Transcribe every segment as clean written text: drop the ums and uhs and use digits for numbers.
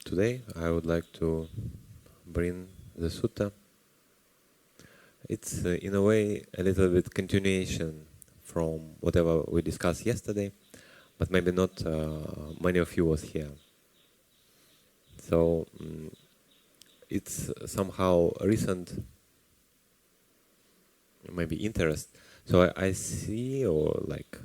Today I would like to bring the sutta. It's in a way a little bit continuation from whatever we discussed yesterday, but maybe not many of you was here. So it's somehow a recent maybe interest. So I see or like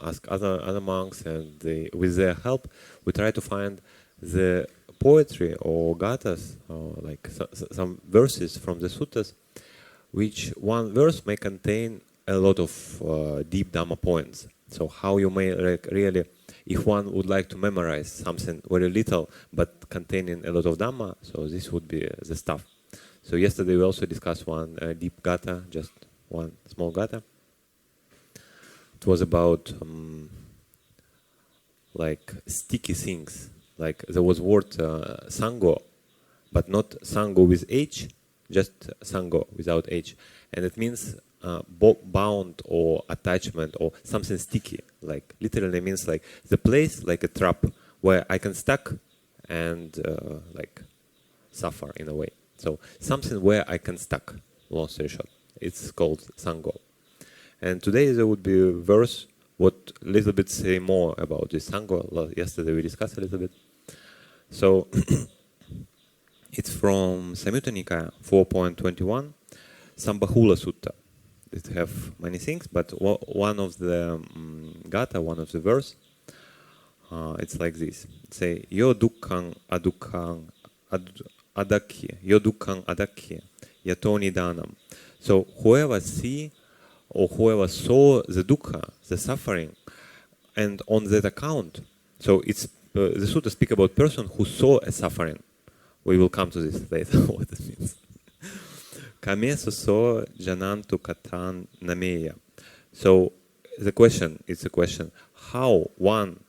ask other monks, and with their help we try to find the poetry or gathas, or like some verses from the suttas, which one verse may contain a lot of deep Dhamma points. So how you may really, if one would like to memorize something very little but containing a lot of Dhamma, so this would be the stuff. So yesterday we also discussed one deep gatha, just one small gatha. It was about like sticky things. Like there was word saṅga, but not saṅga with H, just saṅga without H. And it means bound or attachment or something sticky. Like literally means like the place like a trap where I can stuck and like suffer in a way. So something where I can stuck, long story short. It's called saṅga. And today there would be a verse what a little bit say more about this saṅga. Yesterday we discussed a little bit. So it's from Samyutta Nikaya 4.21, sambahulasuttaṃ. It have many things, but one of the gatha, one of the verse, it's like this. Say, yo dukkhang adukkhaṃ adakkya, yo dukkhang adakkya, yato nidanam. So whoever see or whoever saw the dukkha, the suffering, and on that account, so it's the sutta speak about person who saw a suffering. We will come to this later, what it means. Kame so janantu katan nameya. So the question, it's a question, how one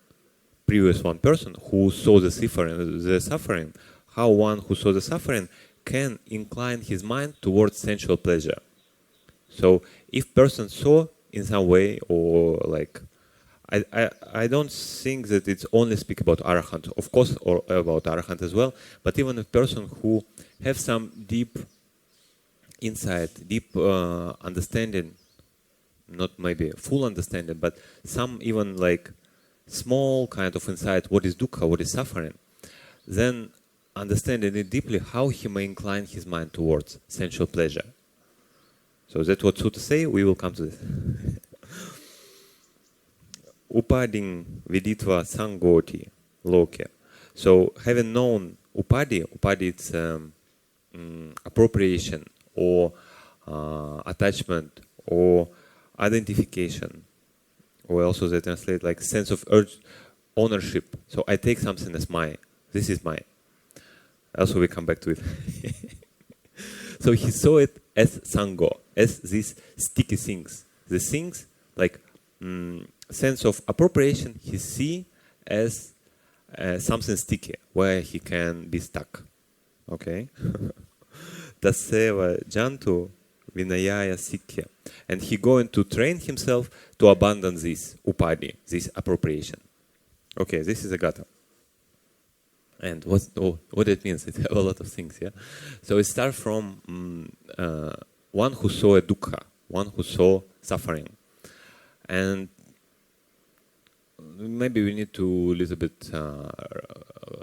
person who saw the suffering, how one who saw the suffering can incline his mind towards sensual pleasure. So if person saw in some way, or like, I don't think that it's only speak about arahant, of course, or about arahant as well, but even a person who have some deep insight, deep understanding, not maybe full understanding, but some even like small kind of insight, what is dukkha, what is suffering, then understanding it deeply, how he may incline his mind towards sensual pleasure. So that's what sutta say, we will come to this. Upadhi viditva sangoti loke. So having known upadhi it's appropriation or attachment or identification, or also they translate like sense of ownership. So I take something as mine. This is mine. Also we come back to it. So he saw it as saṅga, as these sticky things. The things like sense of appropriation he see as something sticky, where he can be stuck. Okay? Taseva jantu vinayaya sikya. And he going to train himself to abandon this upadhi, this appropriation. Okay, this is a gatha. And what it means, it have a lot of things, yeah? So it starts from one who saw a dukkha, one who saw suffering. And maybe we need to a little bit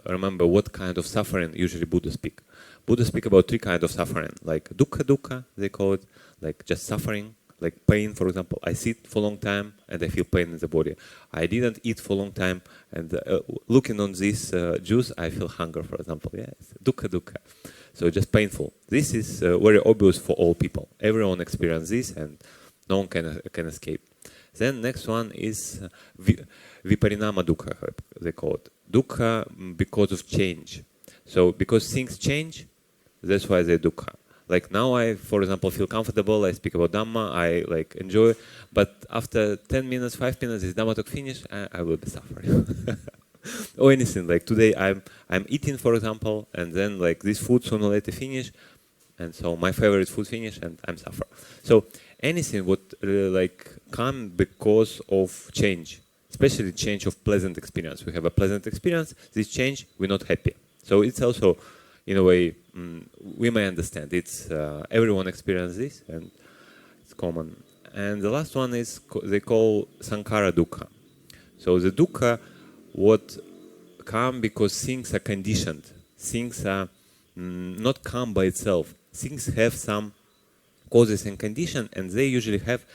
remember what kind of suffering usually Buddha speak. Buddha speak about three kinds of suffering, like dukkha, they call it, like just suffering, like pain, for example. I sit for a long time and I feel pain in the body. I didn't eat for a long time and looking on this juice, I feel hunger, for example. Yeah, it's dukkha. So just painful. This is very obvious for all people. Everyone experiences this and no one can escape. Then next one is viparinama dukkha, they call it. Dukkha because of change. So because things change, that's why they're dukkha. Like now I, for example, feel comfortable, I speak about Dhamma, I like enjoy, but after 10 minutes, 5 minutes, this Dhamma talk finish, I will be suffering. Or anything, like today I'm eating, for example, and then like this food sooner or later finish, and so my favorite food finish and I'm suffer. So anything would like come because of change, especially change of pleasant experience. We have a pleasant experience, this change, we're not happy. So it's also, in a way, we may understand. It's everyone experiences this, and it's common. And the last one is they call saṅkhara dukkha. So the dukkha, what come because things are conditioned. Things are not come by itself. Things have some causes and condition, and they usually have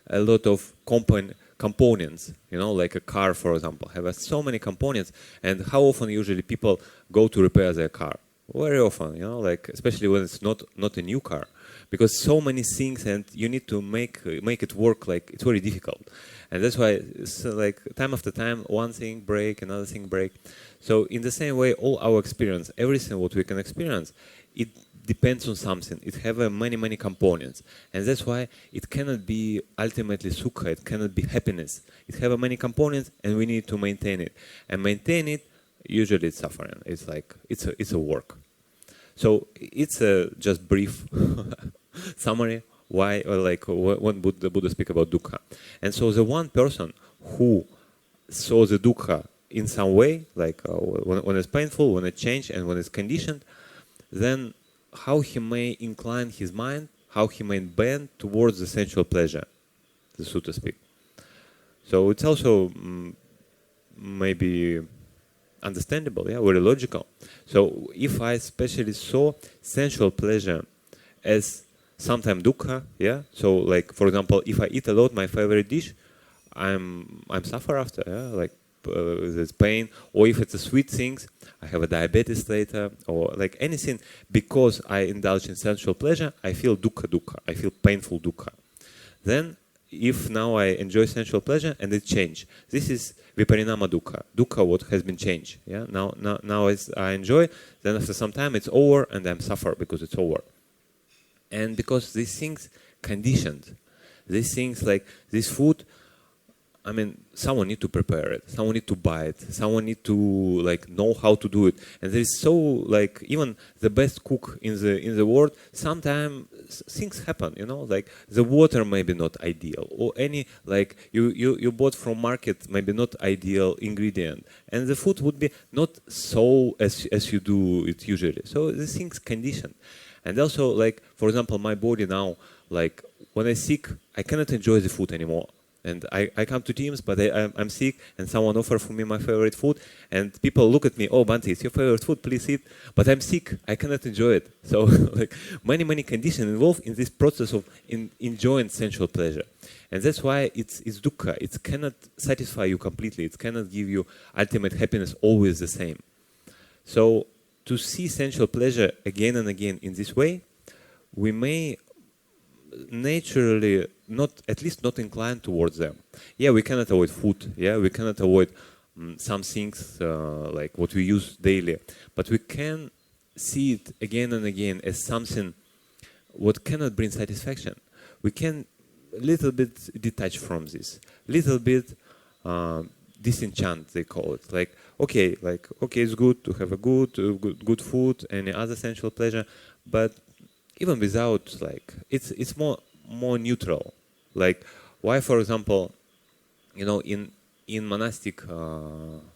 a lot of components, like a car, for example, have so many components. And how often usually people go to repair their car? Very often, like especially when it's not a new car, because so many things, and you need to make it work. Like it's very difficult, and that's why it's like time after time, one thing break, another thing break. So in the same way, all our experience, everything what we can experience, it depends on something. It have many components, and that's why it cannot be ultimately sukha. It cannot be happiness. It have many components, and we need to maintain it. And maintain it, usually it's suffering. It's like it's a work. So it's a just brief summary why, or like when the Buddha speak about dukkha. And so the one person who saw the dukkha in some way, like when it's painful, when it changed, and when it's conditioned, then how he may incline his mind, how he may bend towards the sensual pleasure, so to speak. So it's also maybe understandable, very logical. So if I especially saw sensual pleasure as sometimes dukkha, so like for example, if I eat a lot my favorite dish, I'm suffer after, like there's pain, or if it's a sweet things, I have a diabetes later, or like anything, because I indulge in sensual pleasure, I feel dukkha, I feel painful dukkha. Then if now I enjoy sensual pleasure and it change, this is viparinama dukkha what has been changed. Now as I enjoy, then after some time it's over and I'm suffer because it's over. And because these things conditioned, these things like this food, I mean, someone need to prepare it, someone need to buy it, someone need to like know how to do it. And there is so like even the best cook in the world, sometimes things happen, like the water may be not ideal, or any like you bought from market maybe not ideal ingredient, and the food would be not so as you do it usually. So the things conditioned. And also like for example, my body now, like when I'm sick, I cannot enjoy the food anymore. And I come to teams, but I'm sick, and someone offers for me my favorite food, and people look at me, oh, Bhante, it's your favorite food, please eat. But I'm sick, I cannot enjoy it. So like many conditions involved in this process of enjoying sensual pleasure. And that's why it's dukkha. It cannot satisfy you completely. It cannot give you ultimate happiness always the same. So to see sensual pleasure again and again in this way, we may naturally at least not inclined towards them. We cannot avoid food. We cannot avoid some things like what we use daily, but we can see it again and again as something what cannot bring satisfaction. We can little bit detach from this, little bit disenchant, they call it. Like okay, it's good to have a good food, any other sensual pleasure, but even without, like it's more neutral. Like why, for example, in monastic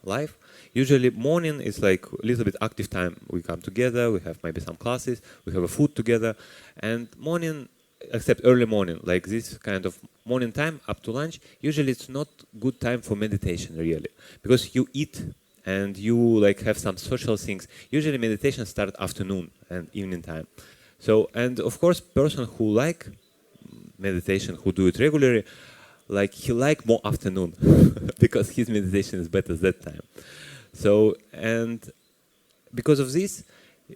life, usually morning is like a little bit active time. We come together, we have maybe some classes, we have a food together, and morning, except early morning, like this kind of morning time up to lunch, usually it's not good time for meditation really, because you eat and you like have some social things. Usually meditation start afternoon and evening time. So, and of course, person who like meditation, who do it regularly, like he like more afternoon because his meditation is better that time. So, and because of this,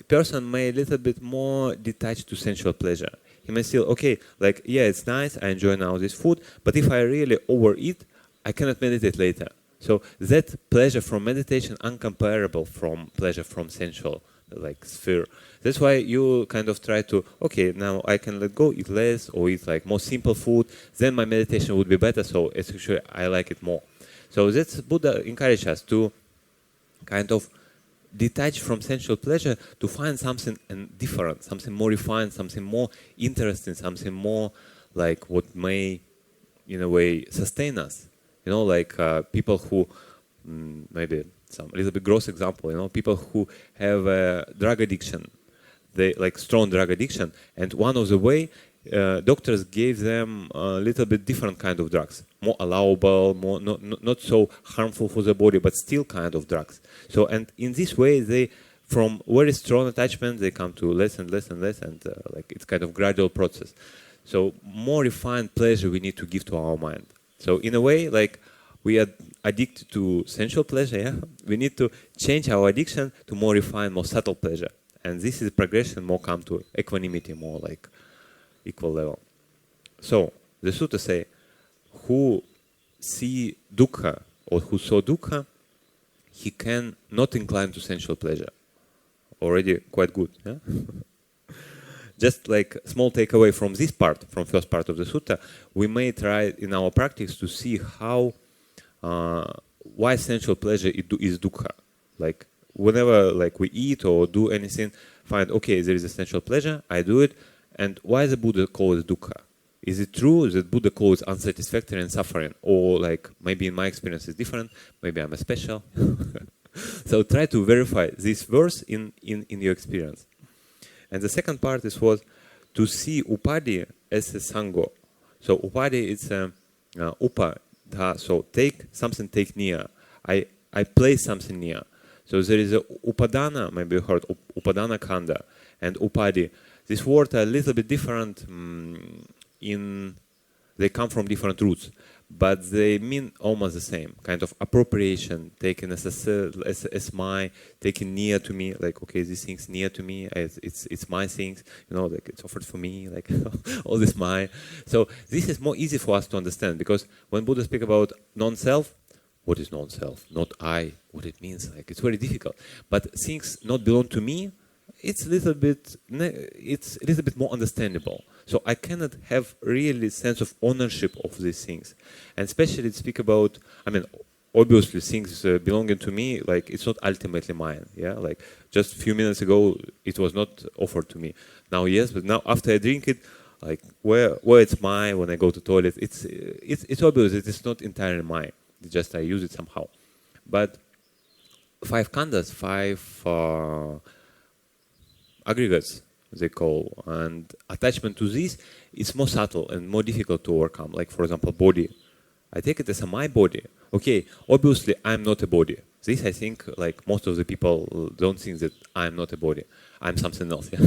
person may a little bit more detached to sensual pleasure. He may feel, okay, like, yeah, it's nice, I enjoy now this food, but if I really overeat, I cannot meditate later. So that pleasure from meditation uncomparable from pleasure from sensual like sphere. That's why you kind of try to, okay, now I can let go, eat less, or eat like more simple food, then my meditation would be better, so actually I like it more. So that's Buddha encouraged us to kind of detach from sensual pleasure to find something different, something more refined, something more interesting, something more like what may, in a way, sustain us. Like people who maybe some little bit gross example, people who have a drug addiction, they like strong drug addiction, and one of the way doctors gave them a little bit different kind of drugs, more allowable, more not so harmful for the body, but still kind of drugs. So, and in this way, they from very strong attachment, they come to less and less and less, and like it's kind of gradual process. So more refined pleasure we need to give to our mind. So in a way, like we are addicted to sensual pleasure, yeah? We need to change our addiction to more refined, more subtle pleasure. And this is progression, more come to equanimity, more like equal level. So the sutta say, who see dukkha or who saw dukkha, he can not incline to sensual pleasure. Already quite good, yeah? Just like small takeaway from this part, from first part of the sutta, we may try in our practice to see how, why sensual pleasure is dukkha. Like whenever like we eat or do anything, find, okay, there is a sensual pleasure, I do it, and why the Buddha calls it dukkha? Is it true that Buddha calls unsatisfactory and suffering? Or like, maybe in my experience it's different, maybe I'm a special. So try to verify this verse in your experience. And the second part was to see upadhi as a saṅga. So upadhi is upadha, so take something, take near. I place something near. So there is a upadana, maybe you heard upadana khanda, and upadhi. These words are a little bit different they come from different roots, but they mean almost the same, kind of appropriation, taken as my, taken near to me, like, okay, this thing's near to me, it's my things, like it's offered for me, like all this my. So this is more easy for us to understand, because when Buddha speak about non-self, what is non-self? Not I, what it means, like it's very difficult. But things not belong to me, it's a little bit more understandable. So I cannot have really sense of ownership of these things. And especially speak about, obviously things belonging to me, like it's not ultimately mine. Yeah, like just a few minutes ago, it was not offered to me. Now, yes, but now after I drink it, like where it's mine, when I go to toilet, it's obvious that it's not entirely mine. It's just I use it somehow. But 5 khandhas, 5 aggregates, they call, and attachment to this is more subtle and more difficult to overcome. Like, for example, body. I take it as my body. Okay, obviously I'm not a body. This, I think, like most of the people don't think that I'm not a body. I'm something else. Yeah?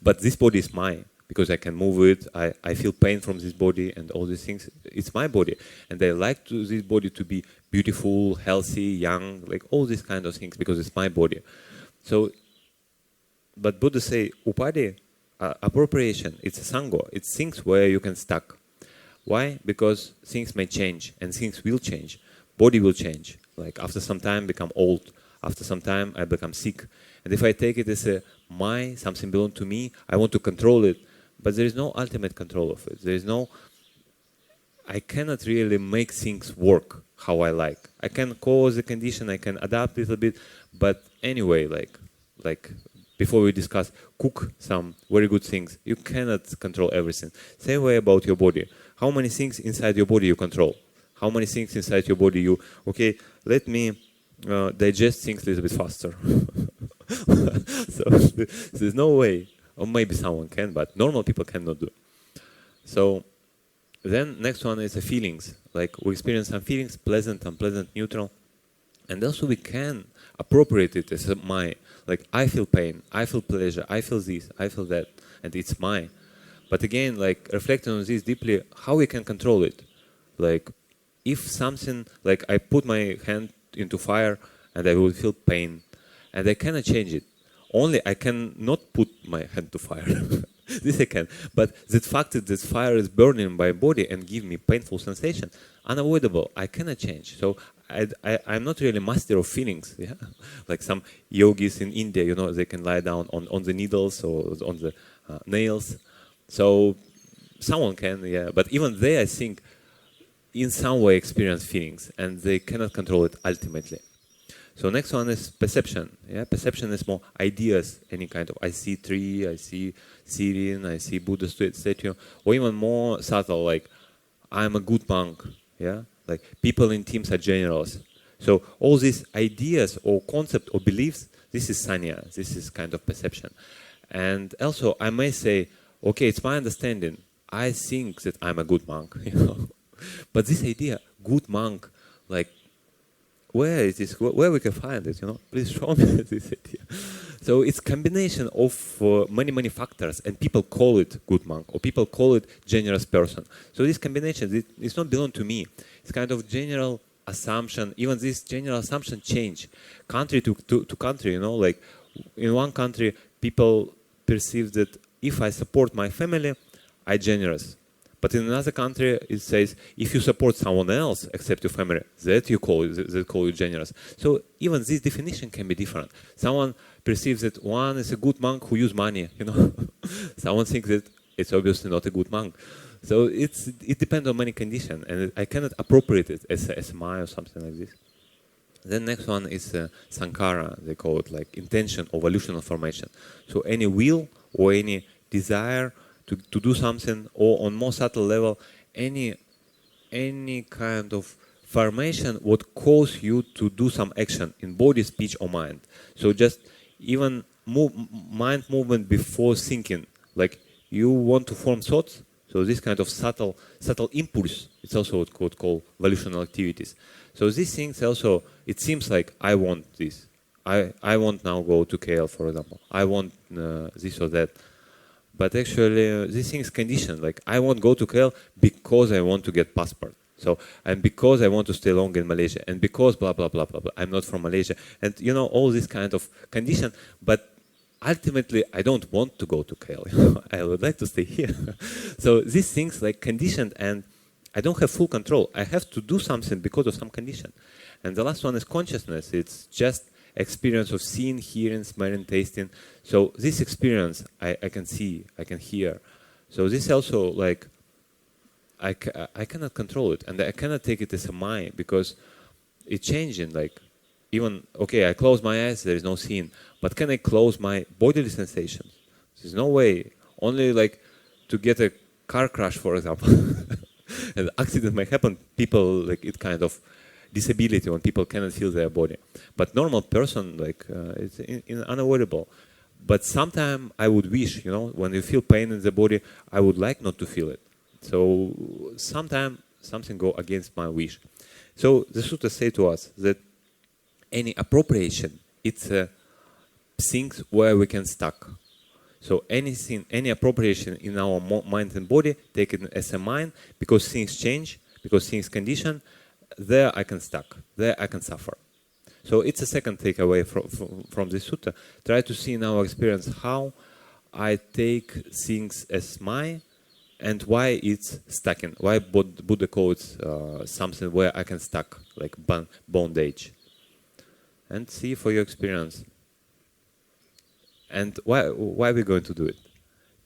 But this body is mine, because I can move it. I feel pain from this body and all these things. It's my body. And I like this body to be beautiful, healthy, young, like all these kind of things, because it's my body. So, but Buddha say, upadhi, appropriation, it's a saṅga. It's things where you can stuck. Why? Because things may change, and things will change. Body will change. Like after some time, become old. After some time, I become sick. And if I take it as something belongs to me, I want to control it. But there is no ultimate control of it. There is no, I cannot really make things work how I like. I can cause a condition, I can adapt a little bit, but anyway, like before we discuss, cook some very good things. You cannot control everything. Same way about your body. How many things inside your body you control? How many things inside your body okay, let me digest things a little bit faster. So there's no way, or maybe someone can, but normal people cannot do. So then next one is the feelings. Like we experience some feelings, pleasant, unpleasant, neutral. And also we can appropriate it as my, like I feel pain, I feel pleasure, I feel this, I feel that, and it's mine. But again, like reflecting on this deeply, how we can control it. Like if something, like I put my hand into fire and I will feel pain, and I cannot change it. Only I can not put my hand to fire. This I can. But the fact that this fire is burning my body and give me painful sensation, unavoidable. I cannot change. So I'm not really master of feelings. Yeah? Like some yogis in India, they can lie down on the needles or on the nails. So someone can, yeah. But even they, I think, in some way experience feelings, and they cannot control it ultimately. So next one is perception. Yeah, perception is more ideas, any kind of. I see tree, I see Syrian, I see Buddha statue, or even more subtle, like I'm a good monk. Yeah, like people in teams are generals. So all these ideas or concept or beliefs, this is sanya, this is kind of perception. And also I may say, okay, it's my understanding, I think that I'm a good monk, you know. But this idea, good monk, like, where is this? Where we can find it? You know, please show me this idea. So it's combination of many factors, and people call it good monk, or people call it generous person. So this combination, it's not belong to me. It's kind of general assumption. Even this general assumption change country to country. You know, like in one country, people perceive that if I support my family, I'm generous. But in another country, it says, if you support someone else except your family, that you call you generous. So even this definition can be different. Someone perceives that one is a good monk who use money, you know. Someone thinks that it's obviously not a good monk. So it depends on many conditions, and I cannot appropriate it as mine or something like this. Then next one is saṅkhara, they call it, like intention or volitional formation. So any will or any desire to do something, or on more subtle level, any kind of formation would cause you to do some action in body, speech, or mind. So just even mind movement before thinking, like you want to form thoughts. So this kind of subtle impulse, it's also what could call volitional activities. So these things also, it seems like I want this. I want now go to KL, for example. I want this or that. But actually, this thing is conditioned. Like, I won't go to KL because I want to get passport. So, and because I want to stay long in Malaysia, and because blah, blah, blah, blah, blah. I'm not from Malaysia. And, you know, all this kind of condition. But ultimately, I don't want to go to KL. You know? I would like to stay here. So these things, like, conditioned, and I don't have full control. I have to do something because of some condition. And the last one is consciousness. It's just experience of seeing, hearing, smelling, tasting. So this experience, I can see, I can hear. So this also, like, I cannot control it, and I cannot take it as a mine, because it's changing. Like, even, okay, I close my eyes, there is no seeing, but can I close my bodily sensations? There's no way. Only like to get a car crash, for example, an accident may happen. People, like, it kind of disability when people cannot feel their body. But normal person, like, it's unavoidable. But sometimes I would wish, you know, when you feel pain in the body, I would like not to feel it. So sometimes something go against my wish. So the sutta say to us that any appropriation, it's things where we can stuck. So anything, any appropriation in our mind and body, take it as a mind, because things change, because things condition. There I can stuck, there I can suffer. So it's a second takeaway from this sutta. Try to see in our experience how I take things as mine, and why it's stacking. Why Buddha calls something where I can stuck, like bondage. And see for your experience. And why we're going to do it?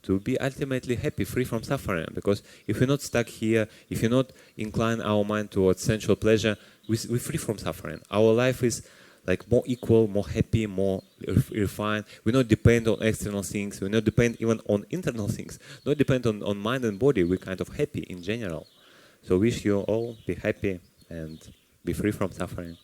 To be ultimately happy, free from suffering. Because if we're not stuck here, if you're not incline our mind towards sensual pleasure, we're free from suffering. Our life is like more equal, more happy, more refined. We not depend on external things. We not depend even on internal things. Not depend on mind and body. We're kind of happy in general. So wish you all be happy and be free from suffering.